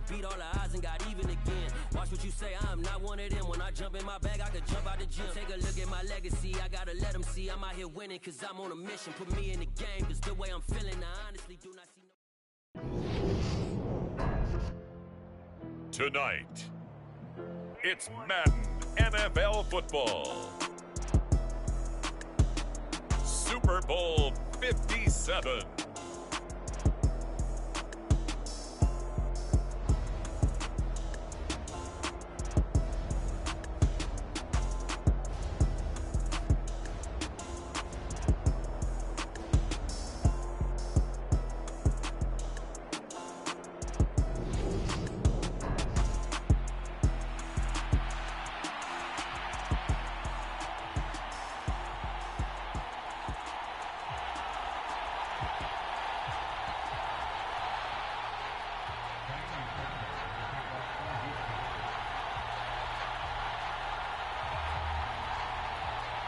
beat all the odds and got even again. Watch what you say, I'm not one of them. When I jump in my bag, I could jump out the gym. Take a look at my legacy, I gotta let them see I'm out here winning, cause I'm on a mission. Put me in the game, cause the way I'm feeling, I honestly do not see no. Tonight, it's Madden NFL football. Super Bowl 57.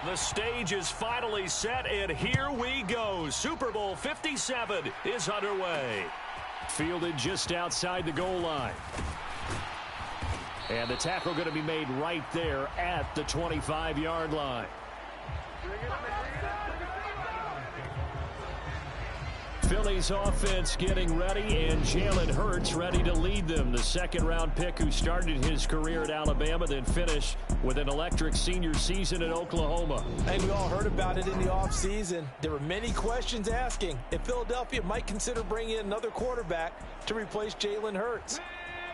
The stage is finally set, and here we go. Super Bowl 57 is underway. Fielded just outside the goal line. And the tackle going to be made right there at the 25-yard line. Philly's offense getting ready, and Jalen Hurts ready to lead them. The second-round pick who started his career at Alabama, then finished with an electric senior season at Oklahoma. And we all heard about it in the offseason. There were many questions asking if Philadelphia might consider bringing in another quarterback to replace Jalen Hurts.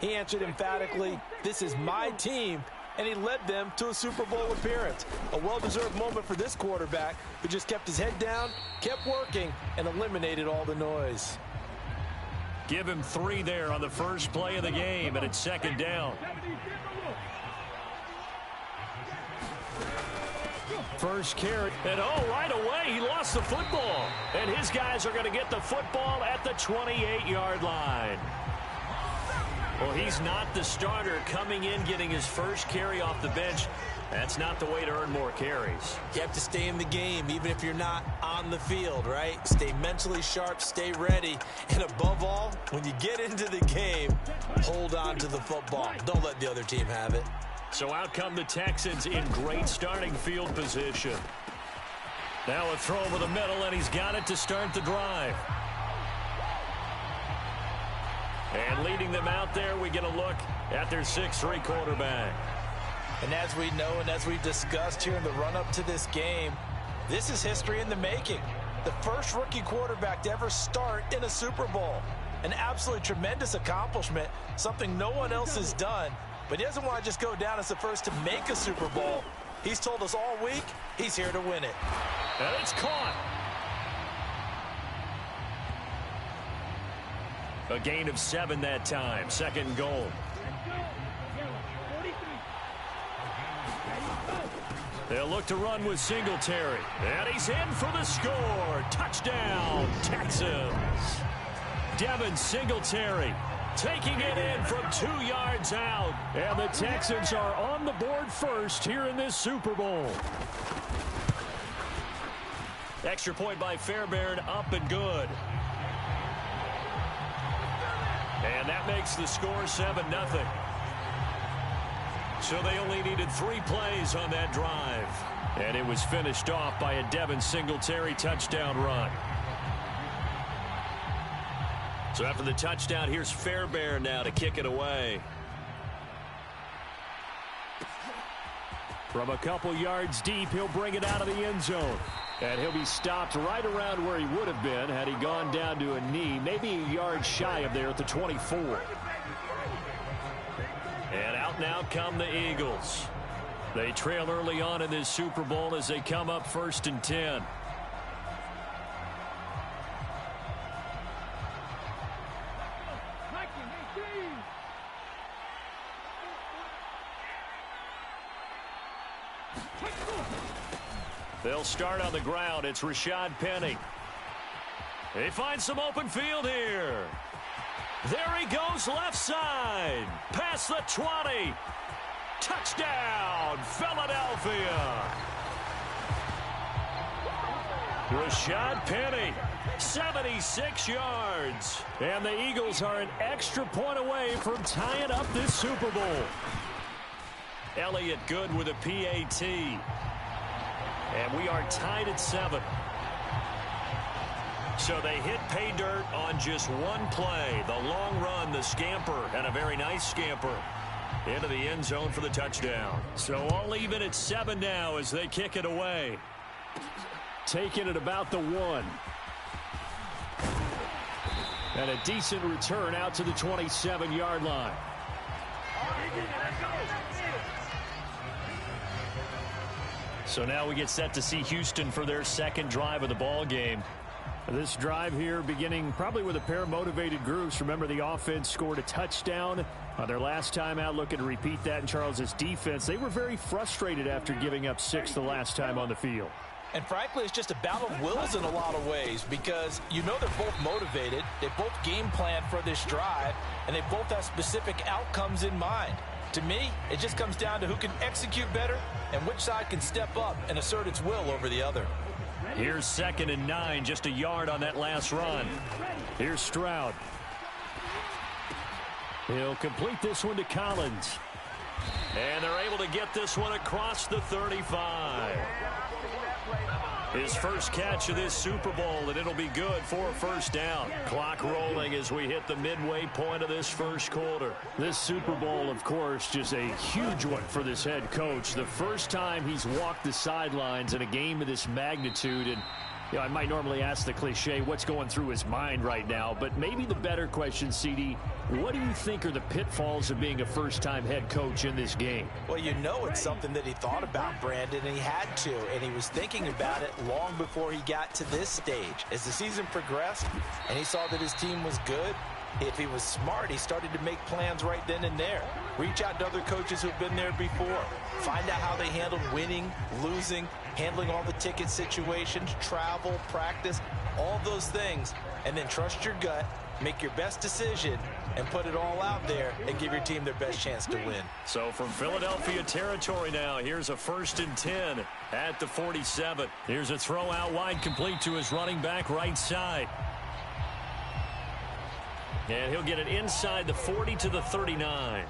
He answered emphatically, "This is my team," and he led them to a Super Bowl appearance. A well-deserved moment for this quarterback who just kept his head down, kept working, and eliminated all the noise. Give him 3 there on the first play of the game, and it's second down. First carry, and right away he lost the football. And his guys are going to get the football at the 28-yard line. Well, he's not the starter coming in, getting his first carry off the bench. That's not the way to earn more carries. You have to stay in the game, even if you're not on the field, right? Stay mentally sharp, stay ready, and above all, when you get into the game, hold on to the football. Don't let the other team have it. So out come the Texans in great starting field position. Now a throw over the middle, and he's got it to start the drive. And leading them out there, we get a look at their 6'3" quarterback. And as we know and as we've discussed here in the run-up to this game, this is history in the making. The first rookie quarterback to ever start in a Super Bowl. An absolutely tremendous accomplishment, something no one else has done. But he doesn't want to just go down as the first to make a Super Bowl. He's told us all week he's here to win it. And it's caught. A gain of 7 that time. Second and goal. They'll look to run with Singletary. And he's in for the score. Touchdown, Texans. Devin Singletary taking it in from 2 yards out. And the Texans are on the board first here in this Super Bowl. Extra point by Fairbairn, up and good. And that makes the score 7-0. So they only needed 3 plays on that drive. And it was finished off by a Devin Singletary touchdown run. So after the touchdown, here's Fairbairn now to kick it away. From a couple yards deep, he'll bring it out of the end zone. And he'll be stopped right around where he would have been had he gone down to a knee, maybe a yard shy of there at the 24. And out now come the Eagles. They trail early on in this Super Bowl as they come up 1st and 10. They'll start on the ground. It's Rashad Penny. They find some open field here. There he goes left side. Past the 20. Touchdown, Philadelphia. Rashad Penny, 76 yards. And the Eagles are an extra point away from tying up this Super Bowl. Elliott good with a PAT. And we are tied at 7. So they hit pay dirt on just one play. The long run, the scamper, and a very nice scamper into the end zone for the touchdown. So all even at 7 now as they kick it away. Taking it about the 1. And a decent return out to the 27-yard line. So now we get set to see Houston for their second drive of the ball game. This drive here beginning probably with a pair of motivated groups. Remember, the offense scored a touchdown on their last time out, looking to repeat that in Charles's defense. They were very frustrated after giving up 6 the last time on the field. And frankly, it's just a battle of wills in a lot of ways because you know they're both motivated. They both game plan for this drive, and they both have specific outcomes in mind. To me, it just comes down to who can execute better and which side can step up and assert its will over the other. Here's 2nd and 9, just a yard on that last run. Here's Stroud. He'll complete this one to Collins. And they're able to get this one across the 35. His first catch of this Super Bowl, and it'll be good for a first down. Clock rolling as we hit the midway point of this first quarter. This Super Bowl, of course, just a huge one for this head coach. The first time he's walked the sidelines in a game of this magnitude. And you know, I might normally ask the cliche, what's going through his mind right now? But maybe the better question, CD, what do you think are the pitfalls of being a first-time head coach in this game? Well, you know it's something that he thought about, Brandon, and he had to. And he was thinking about it long before he got to this stage. As the season progressed and he saw that his team was good, if he was smart, he started to make plans right then and there. Reach out to other coaches who've been there before. Find out how they handled winning, losing, handling all the ticket situations, travel, practice, all those things. And then trust your gut, make your best decision, and put it all out there and give your team their best chance to win. So from Philadelphia territory now, here's a 1st and 10 at the 47. Here's a throw out wide, complete to his running back right side. And he'll get it inside the 40 to the 39.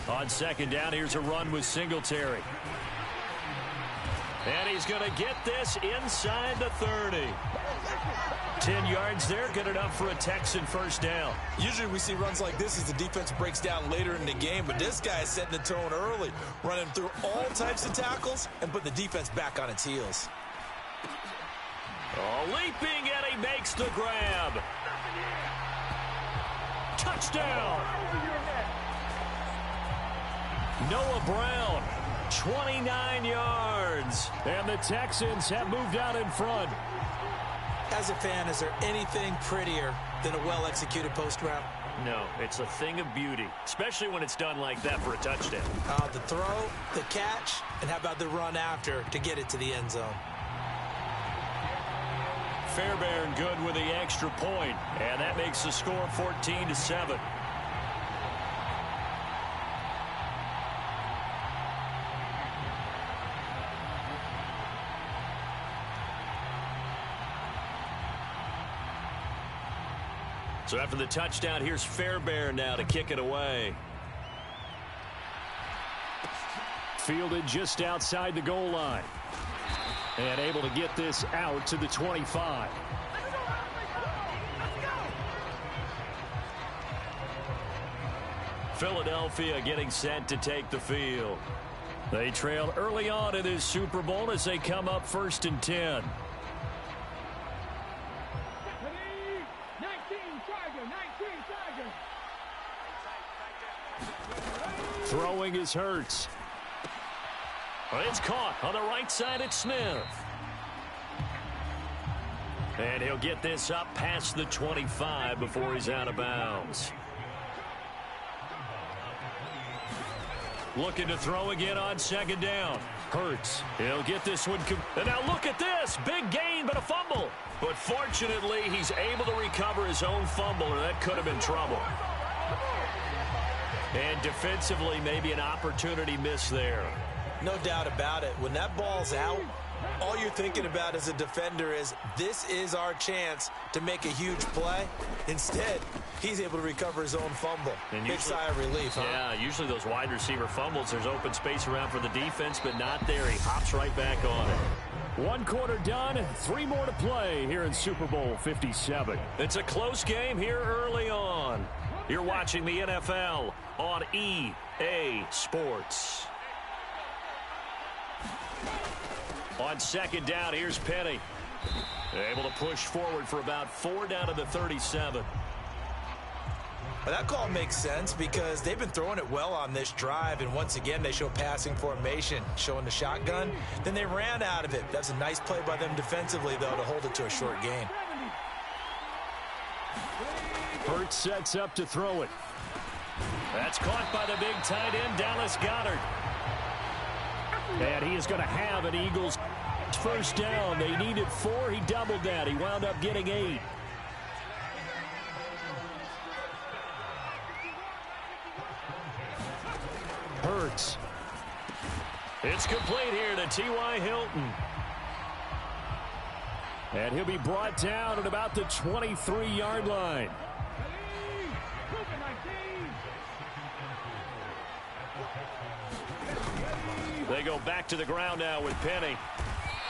On 2nd down, here's a run with Singletary. And he's going to get this inside the 30. 10 yards there, good enough for a Texan first down. Usually we see runs like this as the defense breaks down later in the game, but this guy is setting the tone early, running through all types of tackles and put the defense back on its heels. Oh, leaping, and he makes the grab. Touchdown. Noah Brown, 29 yards. And the Texans have moved out in front. As a fan, is there anything prettier than a well-executed post route? No, it's a thing of beauty, especially when it's done like that for a touchdown. The throw, the catch, and how about the run after to get it to the end zone? Fairbairn good with the extra point, and that makes the score 14-7. So after the touchdown, here's Fairbairn now to kick it away. Fielded just outside the goal line. And able to get this out to the 25. Philadelphia getting set to take the field. They trail early on in this Super Bowl as they come up 1st and 10. Throwing is Hurts. It's caught on the right side at Smith. And he'll get this up past the 25 before he's out of bounds. Looking to throw again on 2nd down. Hurts. He'll get this one. And now look at this. Big gain, but a fumble. But fortunately, he's able to recover his own fumble, or that could have been trouble. And defensively, maybe an opportunity miss there. No doubt about it. When that ball's out, all you're thinking about as a defender is, this is our chance to make a huge play. Instead, he's able to recover his own fumble. Big sigh of relief, huh? Yeah, usually those wide receiver fumbles, there's open space around for the defense, but not there. He hops right back on it. 1 quarter done, 3 more to play here in Super Bowl 57. It's a close game here early on. You're watching the NFL on EA Sports. On second down, here's Penny. Able to push forward for about 4 down to the 37. Well, that call makes sense because they've been throwing it well on this drive, and once again they show passing formation, showing the shotgun. Then they ran out of it. That's a nice play by them defensively, though, to hold it to a short gain. Hurts sets up to throw it. That's caught by the big tight end, Dallas Goedert. And he is going to have an Eagles first down. They needed 4. He doubled that. He wound up getting 8. Hurts. It's complete here to T.Y. Hilton. And he'll be brought down at about the 23-yard line. They go back to the ground now with Penny.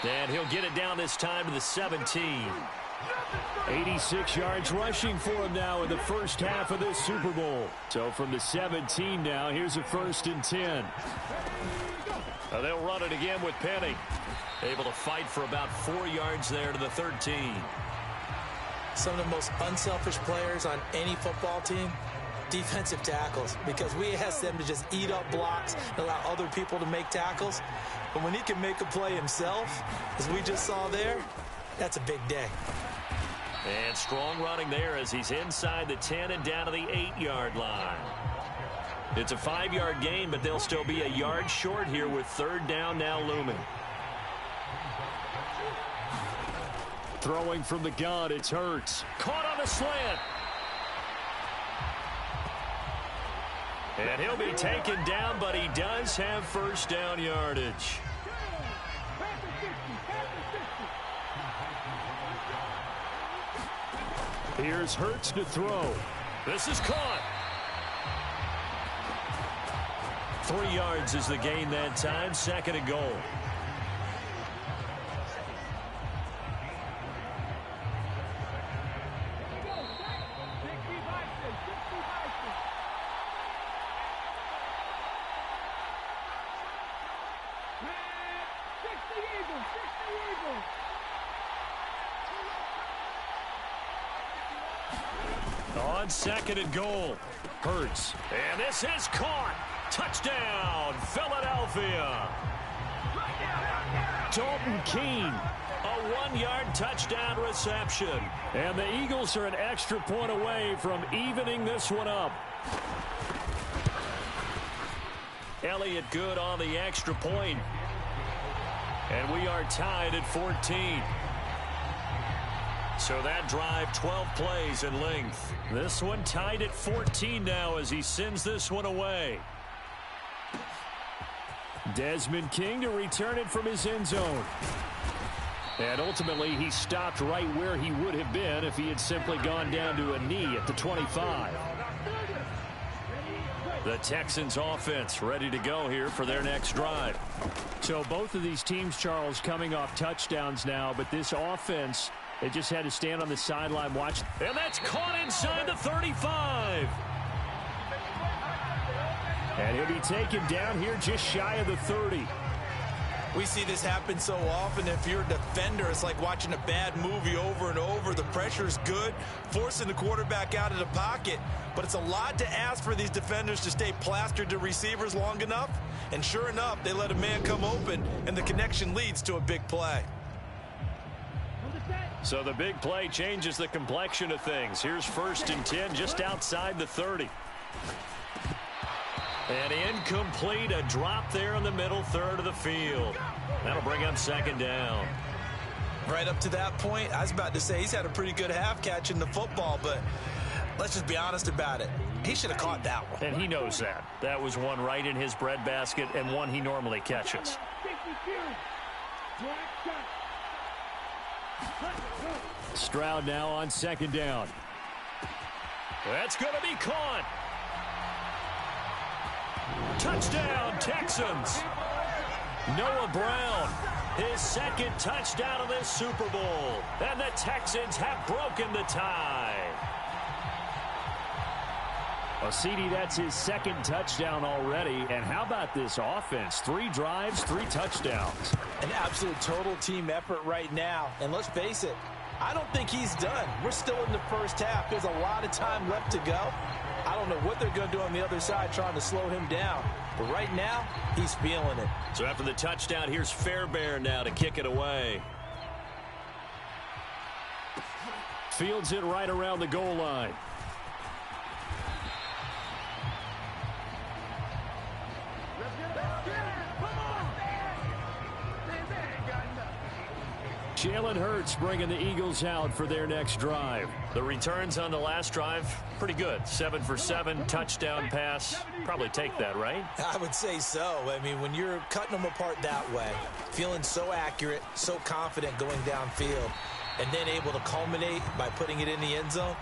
And he'll get it down this time to the 17. 86 yards rushing for him now in the first half of this Super Bowl. So from the 17 now, here's a 1st and 10. They'll run it again with Penny. Able to fight for about 4 yards there to the 13. Some of the most unselfish players on any football team, defensive tackles, because we ask them to just eat up blocks and allow other people to make tackles. But when he can make a play himself, as we just saw there, that's a big day. And strong running there as he's inside the 10 and down to the 8-yard line. It's a 5-yard gain, but they'll still be a yard short here with 3rd down now looming. Throwing from the gun, it's Hurts. Caught on the slant. And he'll be taken down, but he does have first down yardage. Here's Hurts to throw. This is caught. 3 yards is the gain that time. 2nd and goal. On 2nd and goal. Hurts. And this is caught. Touchdown, Philadelphia. Dalton Keene. A 1-yard touchdown reception. And the Eagles are an extra point away from evening this one up. Elliott good on the extra point. And we are tied at 14. So that drive, 12 plays in length. This one tied at 14 now as he sends this one away. Desmond King to return it from his end zone. And ultimately, he stopped right where he would have been if he had simply gone down to a knee at the 25. The Texans offense ready to go here for their next drive. So both of these teams, Charles, coming off touchdowns now, but this offense, they just had to stand on the sideline, watch. And that's caught inside the 35. And he'll be taken down here just shy of the 30. We see this happen so often. If you're a defender, it's like watching a bad movie over and over. The pressure's good, forcing the quarterback out of the pocket. But it's a lot to ask for these defenders to stay plastered to receivers long enough. And sure enough, they let a man come open, and the connection leads to a big play. So the big play changes the complexion of things. Here's 1st and 10 just outside the 30. And incomplete, a drop there in the middle third of the field. That'll bring up 2nd down. Right up to that point, I was about to say he's had a pretty good half catching the football, but Let's just be honest about it. He should have caught that one. And he knows that. That was one right in his breadbasket and one he normally catches. Stroud now on second down. That's going to be caught. Touchdown, Texans. Noah Brown, his second touchdown of this Super Bowl. And the Texans have broken the tie. Well, CD, that's his second touchdown already. And how about this offense? 3 drives, 3 touchdowns. An absolute total team effort right now. And let's face it, I don't think he's done. We're still in the first half. There's a lot of time left to go. I don't know what they're going to do on the other side trying to slow him down. But right now, he's feeling it. So after the touchdown, here's Fairbairn now to kick it away. Fields it right around the goal line. Jalen Hurts bringing the Eagles out for their next drive. The returns on the last drive, pretty good. 7 for 7, touchdown pass. Probably take that, right? I would say so. I mean, when you're cutting them apart that way, feeling so accurate, so confident going downfield, and then able to culminate by putting it in the end zone,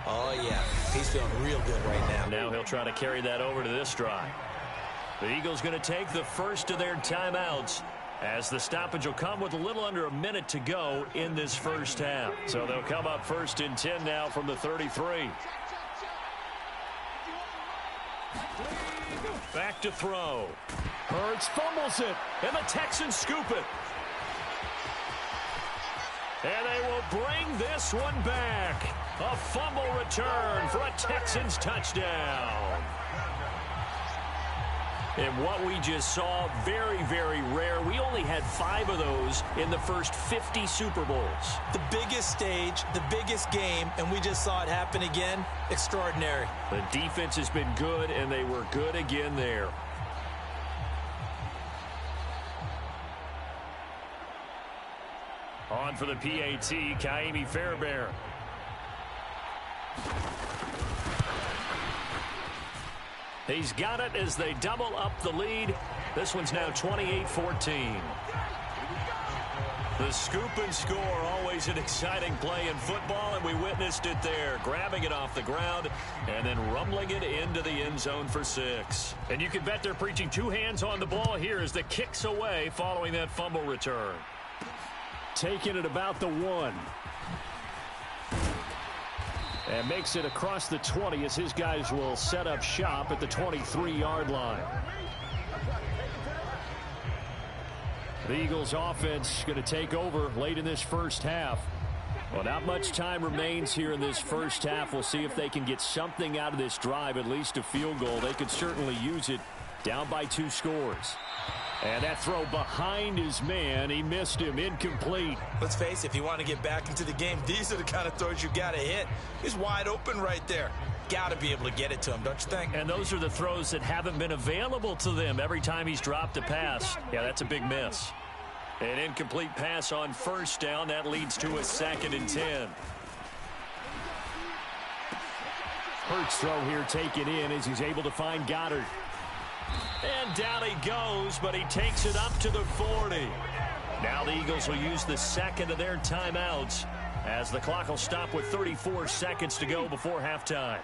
oh, yeah, he's feeling real good right now. Now he'll try to carry that over to this drive. The Eagles going to take the first of their timeouts, as the stoppage will come with a little under a minute to go in this first half. So they'll come up first and 10 now from the 33. Back to throw. Hurts fumbles it, and the Texans scoop it. And they will bring this one back. A fumble return for a Texans touchdown. And what we just saw, very, very rare. We only had 5 of those in the first 50 Super Bowls. The biggest stage, the biggest game, and we just saw it happen again. Extraordinary. The defense has been good, and they were good again there. On for the PAT, Kaimi Fairbairn. He's got it as they double up the lead. This one's now 28-14. The scoop and score, always an exciting play in football, and we witnessed it there. Grabbing it off the ground and then rumbling it into the end zone for 6. And you can bet they're preaching 2 hands on the ball here as the kick's away following that fumble return. Taking it about the 1. And makes it across the 20 as his guys will set up shop at the 23-yard line. The Eagles offense going to take over late in this first half. Well, not much time remains here in this first half. We'll see if they can get something out of this drive, at least a field goal. They could certainly use it, down by 2 scores. And that throw behind his man, he missed him, incomplete. Let's face it, if you want to get back into the game, these are the kind of throws you got to hit. He's wide open right there. Got to be able to get it to him, don't you think? And those are the throws that haven't been available to them every time he's dropped a pass. Yeah, that's a big miss. An incomplete pass on first down. That leads to a 2nd and 10. Hurts throw here taken in as he's able to find Goddard. And down he goes, but he takes it up to the 40. Now the Eagles will use the second of their timeouts as the clock will stop with 34 seconds to go before halftime.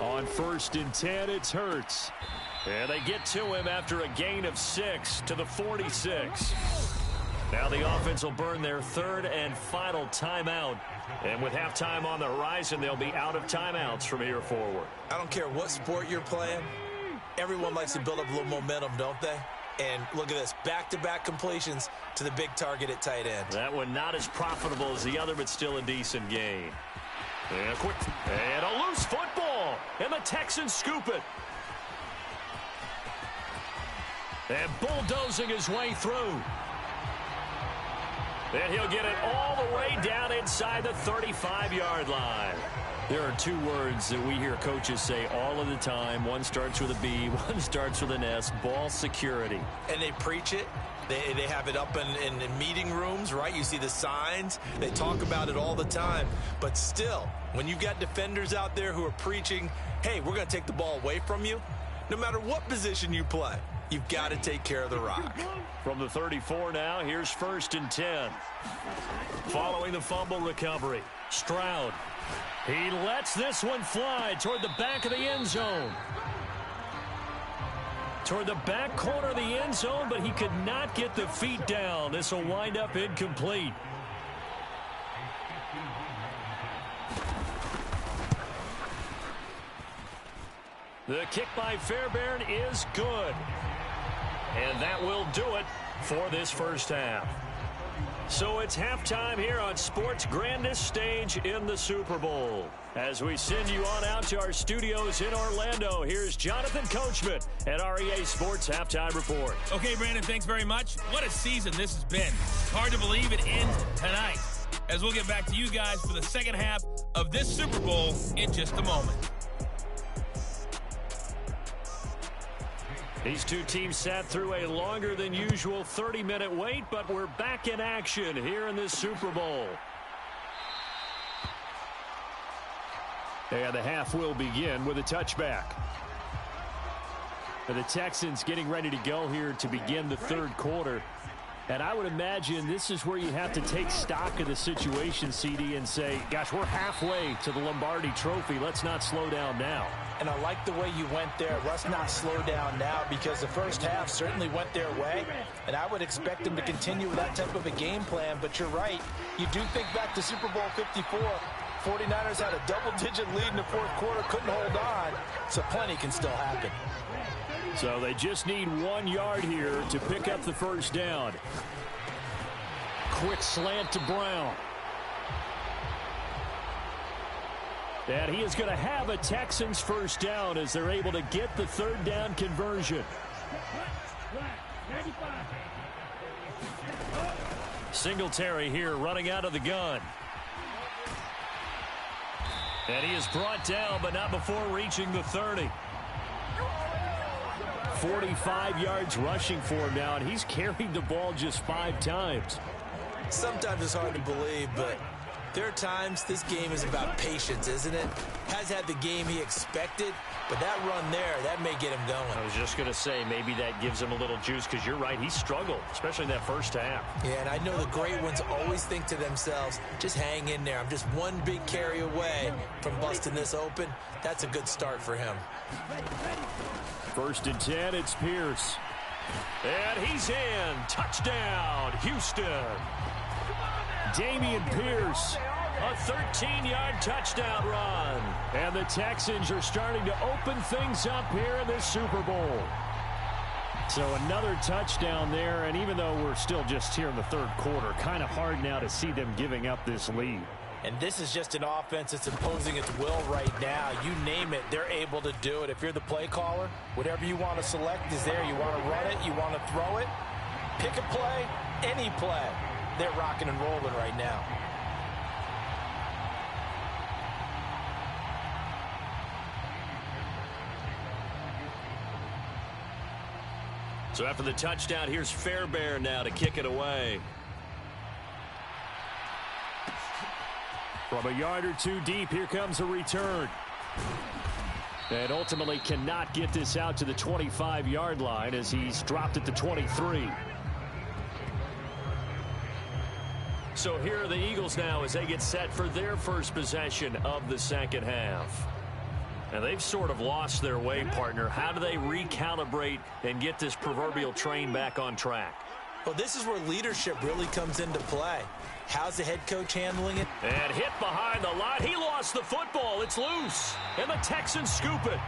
On 1st and 10, it's Hurts. And they get to him after a gain of 6 to the 46. Now the offense will burn their 3rd and final timeout. And with halftime on the horizon, they'll be out of timeouts from here forward. I don't care what sport you're playing. Everyone likes to build up a little momentum, don't they? And look at this, back-to-back completions to the big target at tight end. That one not as profitable as the other, but still a decent gain. And quick, and a loose football. And the Texans scoop it. And bulldozing his way through. And he'll get it all the way down inside the 35-yard line. There are two words that we hear coaches say all of the time. One starts with a B, one starts with an S, ball security. And they preach it. They have it up in meeting rooms, right? You see the signs. They talk about it all the time. But still, when you've got defenders out there who are preaching, hey, we're going to take the ball away from you, no matter what position you play, you've got to take care of the rock. From the 34 now, here's 1st and 10. Following the fumble recovery, Stroud. He lets this one fly toward the back of the end zone. Toward the back corner of the end zone, but he could not get the feet down. This will wind up incomplete. The kick by Fairbairn is good. And that will do it for this first half. So it's halftime here on sports' grandest stage in the Super Bowl. As we send you on out to our studios in Orlando, here's Jonathan Coachman at REA Sports Halftime Report. Okay, Brandon, thanks very much. What a season this has been. Hard to believe it ends tonight, as we'll get back to you guys for the second half of this Super Bowl in just a moment. These two teams sat through a longer than usual 30-minute wait, but we're back in action here in this Super Bowl. And the half will begin with a touchback. For the Texans getting ready to go here to begin the third quarter. And I would imagine this is where you have to take stock of the situation, CD, and say, gosh, we're halfway to the Lombardi Trophy. Let's not slow down now. And I like the way you went there. Let's not slow down now, because the first half certainly went their way. And I would expect them to continue with that type of a game plan. But you're right. You do think back to Super Bowl 54. 49ers had a double-digit lead in the fourth quarter, couldn't hold on. So plenty can still happen. So they just need 1 yard here to pick up the first down. Quick slant to Brown. And he is going to have a Texans first down as they're able to get the third down conversion. Singletary here running out of the gun. And he is brought down, but not before reaching the 30. 45 yards rushing for him now, and he's carried the ball just 5 times. Sometimes it's hard to believe, but there are times this game is about patience, isn't it? Has had the game he expected, but that run there, that may get him going. I was just going to say, maybe that gives him a little juice, because you're right, he struggled, especially in that first half. Yeah, and I know the great ones always think to themselves, just hang in there. I'm just one big carry away from busting this open. That's a good start for him. 1st and 10, it's Pierce. And he's in. Touchdown, Houston. Dameon Pierce, a 13-yard touchdown run. And the Texans are starting to open things up here in this Super Bowl. So another touchdown there, and even though we're still just here in the third quarter, kind of hard now to see them giving up this lead. And this is just an offense that's imposing its will right now. You name it, they're able to do it. If you're the play caller, whatever you want to select is there. You want to run it, you want to throw it, pick a play, any play. They're rocking and rolling right now. So after the touchdown, here's Fairbairn now to kick it away. From a yard or two deep, here comes a return. And ultimately cannot get this out to the 25-yard line as he's dropped at the 23. So here are the Eagles now as they get set for their first possession of the second half. And they've sort of lost their way, partner. How do they recalibrate and get this proverbial train back on track? Well, this is where leadership really comes into play. How's the head coach handling it? And hit behind the line. He lost the football. It's loose. And the Texans scoop it.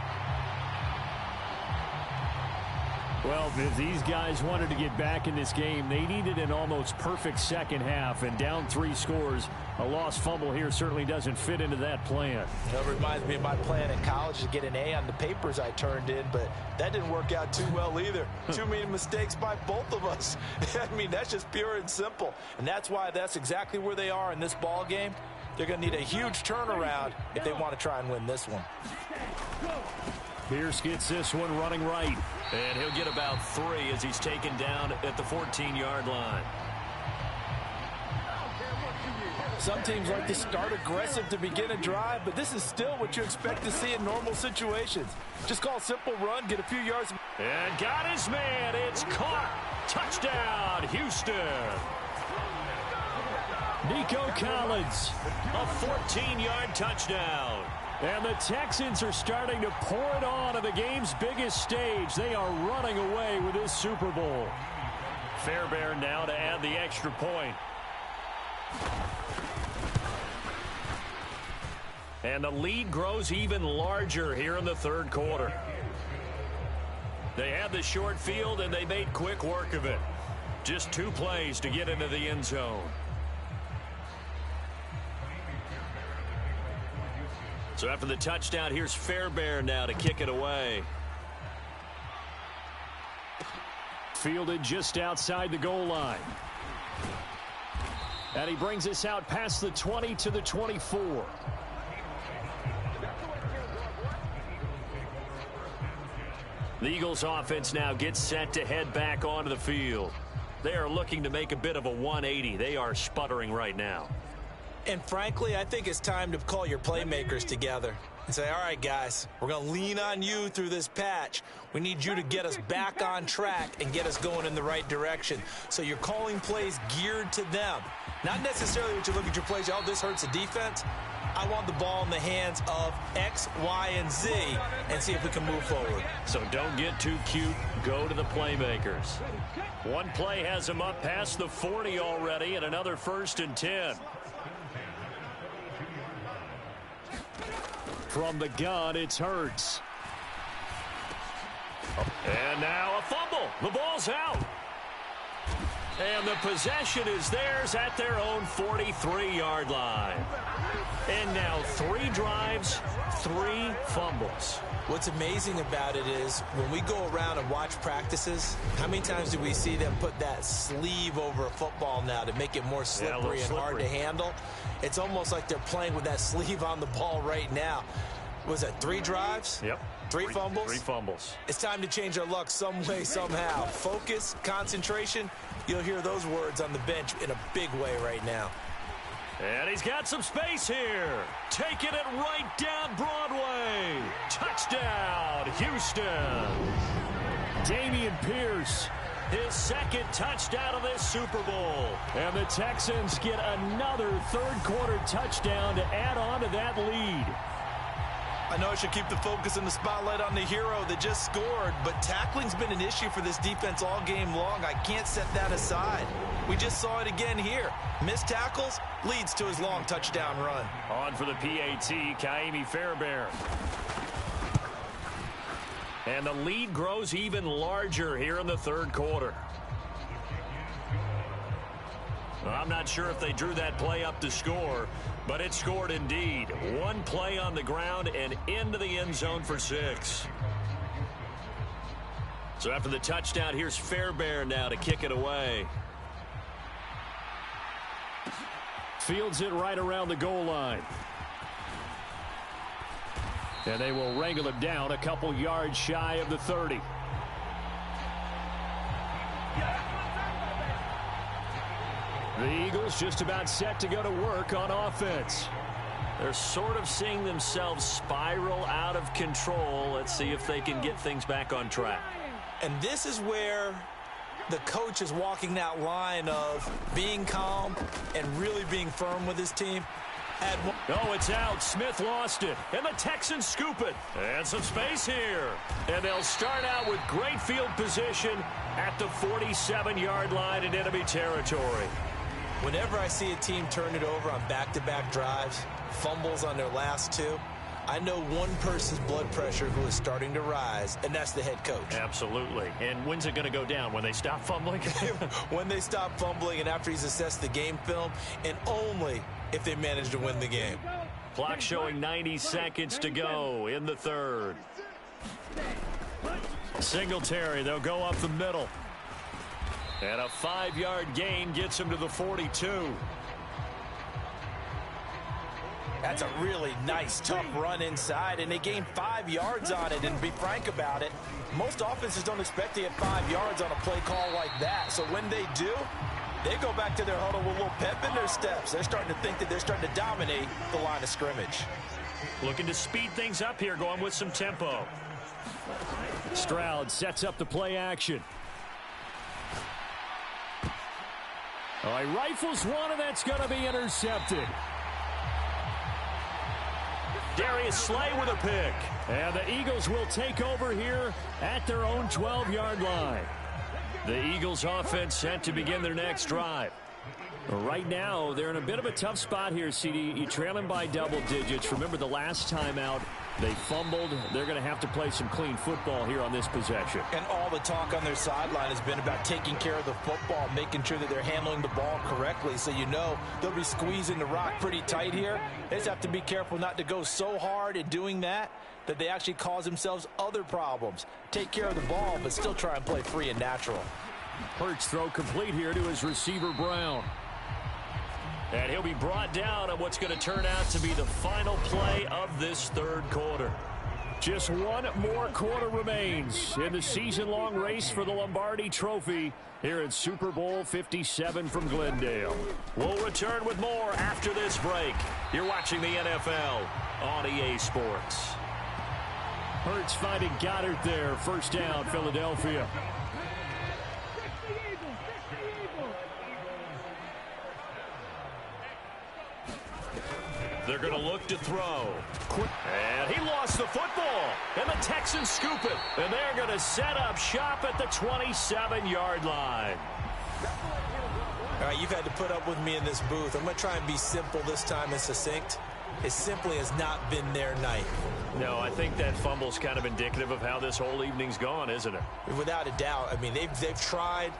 Well, if these guys wanted to get back in this game, they needed an almost perfect second half, and down 3 scores. A lost fumble here certainly doesn't fit into that plan. It reminds me of my plan in college to get an A on the papers I turned in, but that didn't work out too well either. Too many mistakes by both of us. I mean, that's just pure and simple, and that's why that's exactly where they are in this ball game. They're going to need a huge turnaround if they want to try and win this one. Pierce gets this one running right. And he'll get about 3 as he's taken down at the 14-yard line. Some teams like to start aggressive to begin a drive, but this is still what you expect to see in normal situations. Just call a simple run, get a few yards. And got his man. It's caught. Touchdown, Houston. Nico Collins, a 14-yard touchdown. And the Texans are starting to pour it on the game's biggest stage. They are running away with this Super Bowl. Fairbairn now to add the extra point. And the lead grows even larger here in the third quarter. They had the short field, and they made quick work of it. Just 2 plays to get into the end zone. So after the touchdown, here's Fairbairn now to kick it away. Fielded just outside the goal line. And he brings us out past the 20 to the 24. The Eagles offense now gets set to head back onto the field. They are looking to make a bit of a 180. They are sputtering right now. And frankly, I think it's time to call your playmakers together and say, all right, guys, we're going to lean on you through this patch. We need you to get us back on track and get us going in the right direction. So you're calling plays geared to them. Not necessarily what you look at your plays, oh, this hurts the defense. I want the ball in the hands of X, Y, and Z and see if we can move forward. So don't get too cute. Go to the playmakers. One play has them up past the 40 already, and another 1st and 10. From the gun, it's Hurts. And now a fumble. The ball's out. And the possession is theirs at their own 43-yard line. And now 3 drives, 3 fumbles. What's amazing about it is when we go around and watch practices, how many times do we see them put that sleeve over a football now to make it more slippery and hard to handle? It's almost like they're playing with that sleeve on the ball right now. Was that 3 drives? Yep. 3 fumbles? 3 fumbles. It's time to change our luck some way, somehow. Focus, concentration. You'll hear those words on the bench in a big way right now. And he's got some space here. Taking it right down Broadway. Touchdown, Houston. Damian Pierce, his 2nd touchdown of this Super Bowl. And the Texans get another third-quarter touchdown to add on to that lead. I know I should keep the focus and the spotlight on the hero that just scored, but tackling's been an issue for this defense all game long. I can't set that aside. We just saw it again here. Missed tackles leads to his long touchdown run. On for the PAT, Kaimi Fairbairn. And the lead grows even larger here in the third quarter. Well, I'm not sure if they drew that play up to score, but it scored indeed. 1 play on the ground and into the end zone for 6. So after the touchdown, here's Fairbairn now to kick it away. Fields it right around the goal line. And they will wrangle him down a couple yards shy of the 30. The Eagles just about set to go to work on offense. They're sort of seeing themselves spiral out of control. Let's see if they can get things back on track. And this is where the coach is walking that line of being calm and really being firm with his team. Oh, it's out. Smith lost it. And the Texans scoop it. And some space here. And they'll start out with great field position at the 47-yard line in enemy territory. Whenever I see a team turn it over on back-to-back drives, fumbles on their last 2, I know one person's blood pressure who is starting to rise, and that's the head coach. Absolutely. And when's it going to go down? When they stop fumbling? When they stop fumbling and after he's assessed the game film, and only if they manage to win the game. Clock showing 90 seconds to go in the third. Singletary, they'll go up the middle. And a 5-yard gain gets him to the 42. That's a really nice, tough run inside, and they gained 5 yards on it. And to be frank about it, most offenses don't expect to get 5 yards on a play call like that. So when they do, they go back to their huddle with a little pep in their steps. They're starting to think that they're starting to dominate the line of scrimmage. Looking to speed things up here, going with some tempo. Stroud sets up the play action. Oh, he rifles one, and that's going to be intercepted. Darius Slay with a pick. And the Eagles will take over here at their own 12-yard line. The Eagles offense set to begin their next drive. Right now, they're in a bit of a tough spot here, CD. You're trailing by double digits. Remember the last time out, they fumbled. They're going to have to play some clean football here on this possession. And all the talk on their sideline has been about taking care of the football, making sure that they're handling the ball correctly. So you know they'll be squeezing the rock pretty tight here. They just have to be careful not to go so hard in doing that they actually cause themselves other problems. Take care of the ball, but still try and play free and natural. Hurts throw complete here to his receiver, Brown. And he'll be brought down on what's going to turn out to be the final play of this third quarter. Just one more quarter remains in the season-long race for the Lombardi Trophy here at Super Bowl 57 from Glendale. We'll return with more after this break. You're watching the NFL on EA Sports. Hurts finding Goddard there. First down, Philadelphia. They're going to look to throw. And he lost the football. And the Texans scoop it. And they're going to set up shop at the 27-yard line. All right, you've had to put up with me in this booth. I'm going to try and be simple this time and succinct. It simply has not been their night. No, I think that fumble's kind of indicative of how this whole evening's gone, isn't it? Without a doubt. I mean, they've tried,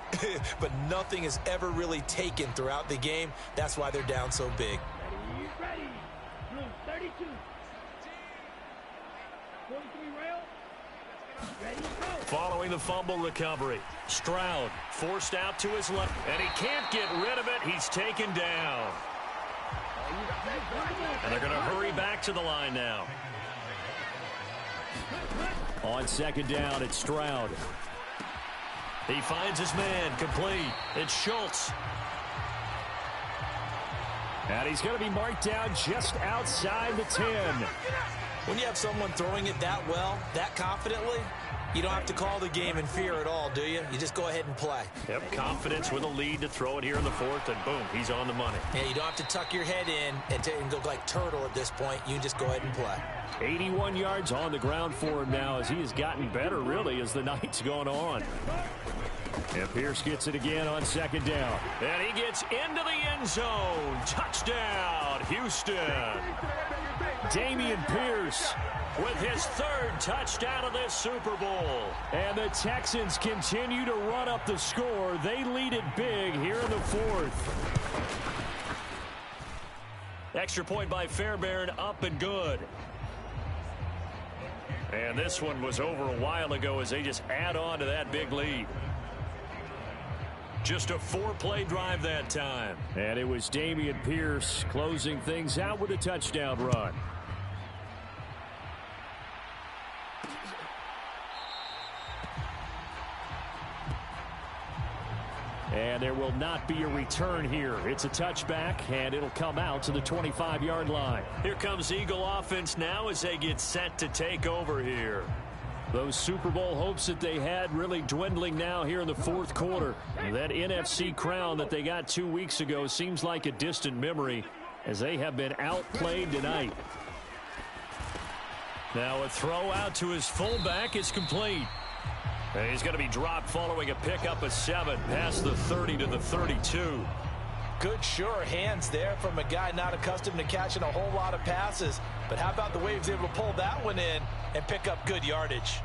but nothing has ever really taken throughout the game. That's why they're down so big. Following the fumble recovery, Stroud forced out to his left, and he can't get rid of it. He's taken down. And they're going to hurry back to the line now. On second down, it's Stroud. He finds his man, complete. It's Schultz. And he's going to be marked down just outside the 10. When you have someone throwing it that well, that confidently, you don't have to call the game in fear at all, do you? You just go ahead and play. Yep, confidence with a lead to throw it here in the fourth, and boom, he's on the money. Yeah, you don't have to tuck your head in and go like turtle at this point. You can just go ahead and play. 81 yards on the ground for him now as he has gotten better, really, as the night's gone on. And Pierce gets it again on second down. And he gets into the end zone. Touchdown, Houston. Dameon Pierce with his third touchdown of this Super Bowl. And the Texans continue to run up the score. They lead it big here in the fourth. Extra point by Fairbairn, up and good. And this one was over a while ago as they just add on to that big lead. Just a 4-play drive that time. And it was Dameon Pierce closing things out with a touchdown run. And there will not be a return here. It's a touchback, and it'll come out to the 25-yard line. Here comes Eagle offense now as they get set to take over here. Those Super Bowl hopes that they had really dwindling now here in the fourth quarter. That NFC crown that they got 2 weeks ago seems like a distant memory as they have been outplayed tonight. Now a throw out to his fullback is complete. And he's going to be dropped following a pickup of 7 past the 30 to the 32. Good, sure hands there from a guy not accustomed to catching a whole lot of passes. But how about the way he was able to pull that one in and pick up good yardage?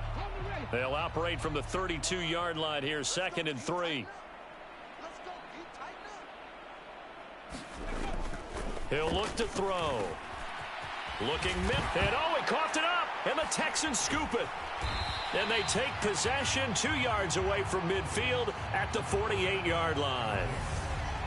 They'll operate from the 32-yard line here, 2nd and 3. He'll look to throw. Looking mid, and he coughed it up, and the Texans scoop it. And they take possession 2 yards away from midfield at the 48-yard line.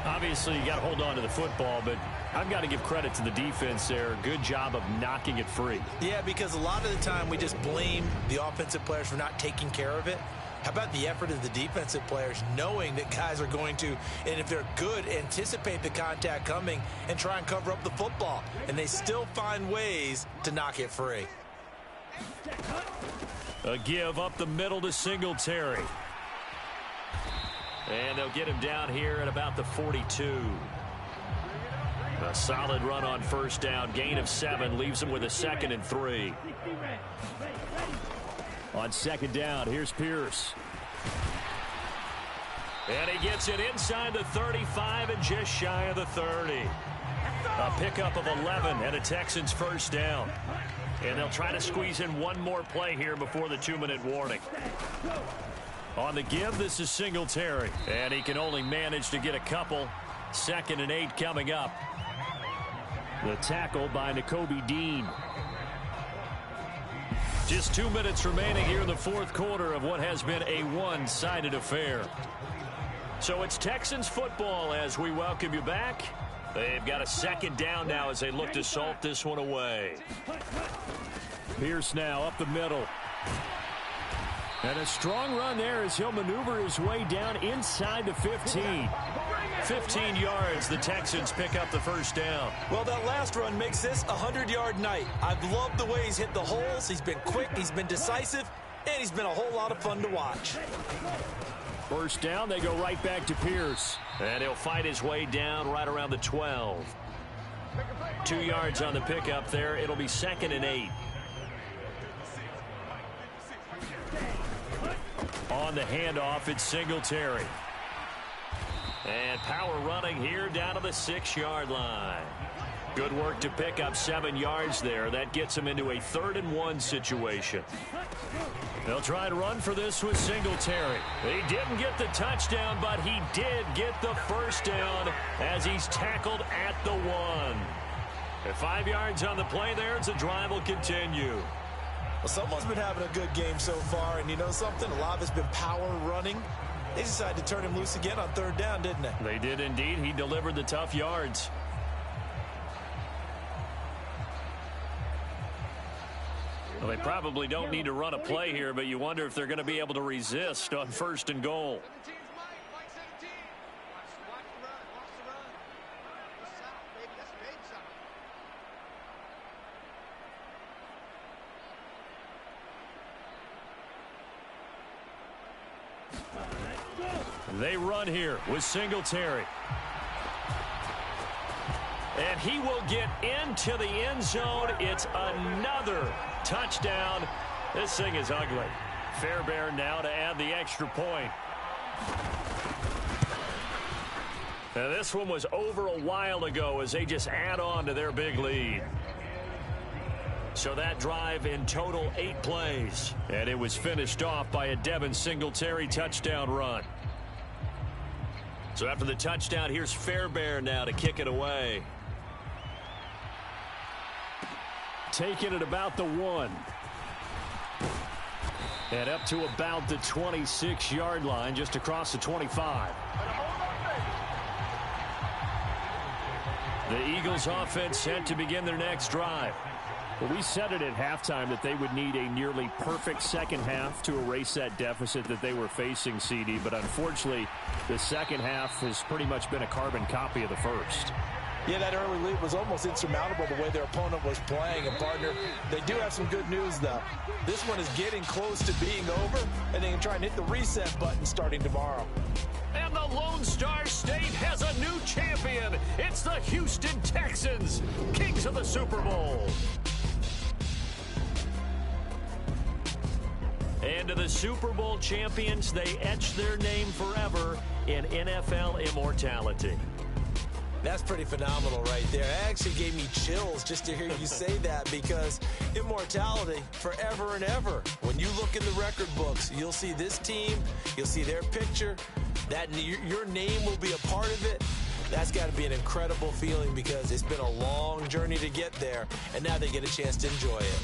Obviously, you got to hold on to the football, but I've got to give credit to the defense there. Good job of knocking it free. Yeah, because a lot of the time we just blame the offensive players for not taking care of it. How about the effort of the defensive players knowing that guys are going to, and if they're good, anticipate the contact coming and try and cover up the football. And they still find ways to knock it free. A give up the middle to Singletary. And they'll get him down here at about the 42. A solid run on first down. Gain of 7 leaves him with a 2nd and 3. On 2nd down, here's Pierce. And he gets it inside the 35 and just shy of the 30. A pickup of 11 and a Texans first down. And they'll try to squeeze in one more play here before the 2-minute warning. On the give, this is Singletary. And he can only manage to get a couple. 2nd and 8 coming up. The tackle by Nakobe Dean. Just 2 minutes remaining here in the 4th quarter of what has been a one-sided affair. So it's Texans football as we welcome you back. They've got a 2nd down now as they look to salt this one away. Pierce now up the middle. And a strong run there as he'll maneuver his way down inside the 15. 15 yards, the Texans pick up the first down. Well, that last run makes this a 100-yard night. I've loved the way he's hit the holes. He's been quick, he's been decisive, and he's been a whole lot of fun to watch. First down, they go right back to Pierce. And he'll fight his way down right around the 12. 2 yards on the pickup there. It'll be 2nd and 8. On the handoff, it's Singletary. And power running here down to the 6-yard line. Good work to pick up 7 yards there. That gets him into a 3rd and 1 situation. They'll try to run for this with Singletary. He didn't get the touchdown, but he did get the first down as he's tackled at the 1. At 5 yards on the play there, the drive will continue. Well, someone's been having a good game so far, and you know something? A lot of it's been power running. They decided to turn him loose again on 3rd down, didn't they? They did indeed. He delivered the tough yards. Well, they probably don't need to run a play here, but you wonder if they're going to be able to resist on 1st and goal. They run here with Singletary. And he will get into the end zone. It's another touchdown. This thing is ugly. Fairbairn now to add the extra point. Now this one was over a while ago as they just add on to their big lead. So that drive in total 8 plays. And it was finished off by a Devin Singletary touchdown run. So after the touchdown, here's Fairbairn now to kick it away. Taking it about the 1. And up to about the 26-yard line, just across the 25. The Eagles offense set to begin their next drive. Well, we said it at halftime that they would need a nearly perfect second half to erase that deficit that they were facing, CD. But unfortunately, the second half has pretty much been a carbon copy of the first. Yeah, that early lead was almost insurmountable the way their opponent was playing. And, partner, they do have some good news, though. This one is getting close to being over, and they can try and hit the reset button starting tomorrow. And the Lone Star State has a new champion. It's the Houston Texans, kings of the Super Bowl. And to the Super Bowl champions, they etch their name forever in NFL immortality. That's pretty phenomenal right there. It actually gave me chills just to hear you say that, because immortality forever and ever. When you look in the record books, you'll see this team, you'll see their picture, that your name will be a part of it. That's got to be an incredible feeling, because it's been a long journey to get there, and now they get a chance to enjoy it.